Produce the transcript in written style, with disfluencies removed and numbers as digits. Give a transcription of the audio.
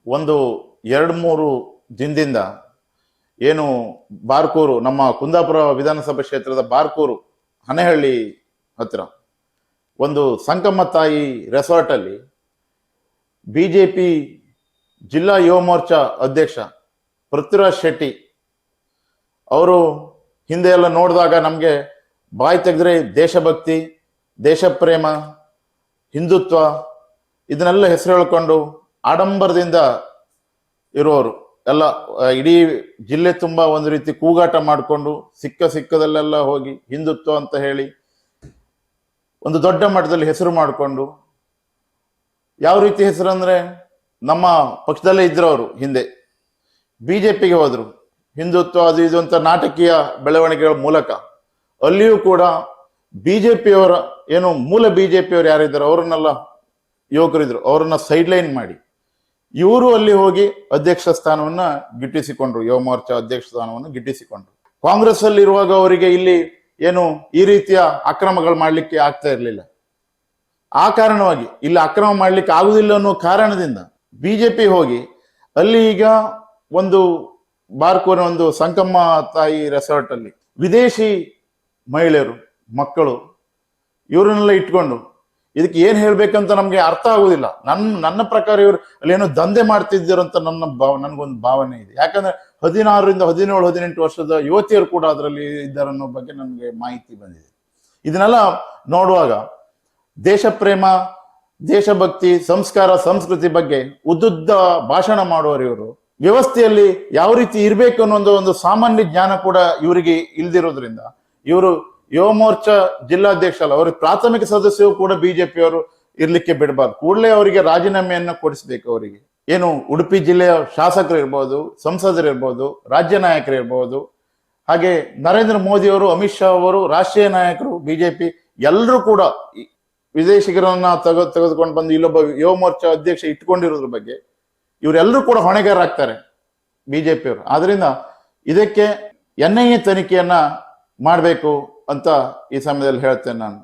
ಒಂದು 2-3 ದಿನದಿಂದ ಏನು ಬಾರ್ಕೂರು, ನಮ್ಮ ಕುಂದಾಪುರ ವಿಧಾನಸಭಾ ಕ್ಷೇತ್ರದ ಬಾರ್ಕೂರು ಹನೆಹಳ್ಳಿ ಹತ್ತಿರ ಒಂದು ಸಂಕಮ್ಮ ತಾಯಿ ರೆಸಾರ್ಟ್ ಅಲ್ಲಿ ಬಿಜೆಪಿ ಜಿಲ್ಲಾ ಯುವ ಮೋರ್ಚಾ ಅಧ್ಯಕ್ಷ ಪೃಥ್ವಿರಾಜ್ ಶೆಟ್ಟಿ ಅವರು ಹಿಂದೆ ಎಲ್ಲ ನೋಡಿದಾಗ ನಮಗೆ ಬಾಯಿ ತೆಗೆದ್ರೆ ದೇಶಭಕ್ತಿ, ದೇಶ ಪ್ರೇಮ, ಹಿಂದುತ್ವ ಇದನ್ನೆಲ್ಲ ಹೆಸರು ಹೇಳ್ಕೊಂಡು ಆಡಂಬರದಿಂದ ಇರುವವರು ಎಲ್ಲ ಇಡೀ ಜಿಲ್ಲೆ ತುಂಬ ಒಂದು ರೀತಿ ಕೂಗಾಟ ಮಾಡಿಕೊಂಡು ಸಿಕ್ಕದಲ್ಲೆಲ್ಲ ಹೋಗಿ ಹಿಂದುತ್ವ ಅಂತ ಹೇಳಿ ಒಂದು ದೊಡ್ಡ ಮಟ್ಟದಲ್ಲಿ ಹೆಸರು ಮಾಡಿಕೊಂಡು, ಯಾವ ರೀತಿ ಹೆಸರು ಅಂದ್ರೆ ನಮ್ಮ ಪಕ್ಷದಲ್ಲೇ ಇದ್ರು ಅವರು, ಹಿಂದೆ ಬಿಜೆಪಿಗೆ ಹೋದ್ರು, ಹಿಂದುತ್ವ ಅದು ಇದು ಅಂತ ನಾಟಕೀಯ ಬೆಳವಣಿಗೆಗಳ ಮೂಲಕ ಅಲ್ಲಿಯೂ ಕೂಡ ಬಿಜೆಪಿಯವರ ಏನು ಮೂಲ ಬಿಜೆಪಿಯವರು ಯಾರಿದ್ದಾರೆ ಅವರನ್ನೆಲ್ಲ ಯುವಕರಿದ್ರು, ಅವರನ್ನ ಸೈಡ್ಲೈನ್ ಮಾಡಿ ಇವರು ಅಲ್ಲಿ ಹೋಗಿ ಅಧ್ಯಕ್ಷ ಸ್ಥಾನವನ್ನ ಗಿಟ್ಟಿಸಿಕೊಂಡ್ರು, ಯುವ ಮೋರ್ಚಾ ಅಧ್ಯಕ್ಷ ಸ್ಥಾನವನ್ನು ಗಿಟ್ಟಿಸಿಕೊಂಡ್ರು. ಕಾಂಗ್ರೆಸ್ ಅಲ್ಲಿ ಇರುವಾಗ ಅವರಿಗೆ ಇಲ್ಲಿ ಏನು ಈ ರೀತಿಯ ಅಕ್ರಮಗಳು ಮಾಡ್ಲಿಕ್ಕೆ ಆಗ್ತಾ ಇರಲಿಲ್ಲ. ಆ ಕಾರಣವಾಗಿ ಇಲ್ಲಿ ಅಕ್ರಮ ಮಾಡ್ಲಿಕ್ಕೆ ಆಗುದಿಲ್ಲ ಅನ್ನೋ ಕಾರಣದಿಂದ ಬಿಜೆಪಿ ಹೋಗಿ ಅಲ್ಲಿ ಈಗ ಒಂದು ಬಾರ್ಕೂರಿನ ಒಂದು ಸಂಕಮ್ಮ ತಾಯಿ ರೆಸಾರ್ಟ್ ಅಲ್ಲಿ ವಿದೇಶಿ ಮಹಿಳೆಯರು, ಮಕ್ಕಳು ಇವರನ್ನೆಲ್ಲ ಇಟ್ಕೊಂಡು ಇದಕ್ಕೆ ಏನ್ ಹೇಳ್ಬೇಕಂತ ನಮ್ಗೆ ಅರ್ಥ ಆಗುದಿಲ್ಲ. ನನ್ನ ಪ್ರಕಾರ ಇವರು ಅಲ್ಲೇನೋ ದಂಧೆ ಮಾಡ್ತಿದ್ದೀರಂತ ನನ್ಗೊಂದು ಭಾವನೆ ಇದೆ. ಯಾಕಂದ್ರೆ 16ರಿಂದ 17, 18 ವರ್ಷದ ಯುವತಿಯರು ಕೂಡ ಅದರಲ್ಲಿ ಇದ್ದಾರೆ ಅನ್ನೋ ಬಗ್ಗೆ ನಮ್ಗೆ ಮಾಹಿತಿ ಬಂದಿದೆ. ಇದನ್ನೆಲ್ಲ ನೋಡುವಾಗ ದೇಶ ಪ್ರೇಮ, ದೇಶಭಕ್ತಿ, ಸಂಸ್ಕಾರ, ಸಂಸ್ಕೃತಿ ಬಗ್ಗೆ ಉದ್ದುದ್ದ ಭಾಷಣ ಮಾಡುವವರು ಇವರು. ವ್ಯವಸ್ಥೆಯಲ್ಲಿ ಯಾವ ರೀತಿ ಇರ್ಬೇಕು ಅನ್ನೋ ಒಂದು ಸಾಮಾನ್ಯ ಜ್ಞಾನ ಕೂಡ ಇವರಿಗೆ ಇಲ್ದಿರೋದ್ರಿಂದ ಇವರು ಯುವ ಮೋರ್ಚಾ ಜಿಲ್ಲಾಧ್ಯಕ್ಷ ಅಲ್ಲ, ಅವ್ರ ಪ್ರಾಥಮಿಕ ಸದಸ್ಯರು ಕೂಡ ಬಿಜೆಪಿಯವರು ಇರ್ಲಿಕ್ಕೆ ಬಿಡಬಾರ್ದು. ಕೂಡಲೇ ಅವರಿಗೆ ರಾಜೀನಾಮೆಯನ್ನ ಕೊಡಿಸ್ಬೇಕು. ಅವರಿಗೆ ಏನು ಉಡುಪಿ ಜಿಲ್ಲೆಯ ಶಾಸಕರು ಇರ್ಬೋದು, ಸಂಸದರು ಇರ್ಬೋದು, ರಾಜ್ಯ ನಾಯಕರು ಇರ್ಬೋದು, ಹಾಗೆ ನರೇಂದ್ರ ಮೋದಿ ಅವರು, ಅಮಿತ್ ಶಾ ಅವರು, ರಾಷ್ಟ್ರೀಯ ನಾಯಕರು, ಬಿಜೆಪಿ ಎಲ್ಲರೂ ಕೂಡ ವಿದೇಶಿಗರನ್ನ ತೆಗೆದುಕೊಂಡು ಬಂದು ಇಲ್ಲೊಬ್ಬ ಯುವ ಮೋರ್ಚಾ ಅಧ್ಯಕ್ಷ ಇಟ್ಕೊಂಡಿರೋದ್ರ ಬಗ್ಗೆ ಇವರೆಲ್ಲರೂ ಕೂಡ ಹೊಣೆಗಾರರಾಗ್ತಾರೆ ಬಿಜೆಪಿಯವರು. ಆದ್ರಿಂದ ಇದಕ್ಕೆ NIA ತನಿಖೆಯನ್ನ ಮಾಡಬೇಕು ಅಂತ ಈ ಸಮಯದಲ್ಲಿ ಹೇಳ್ತೇನೆ ನಾನು.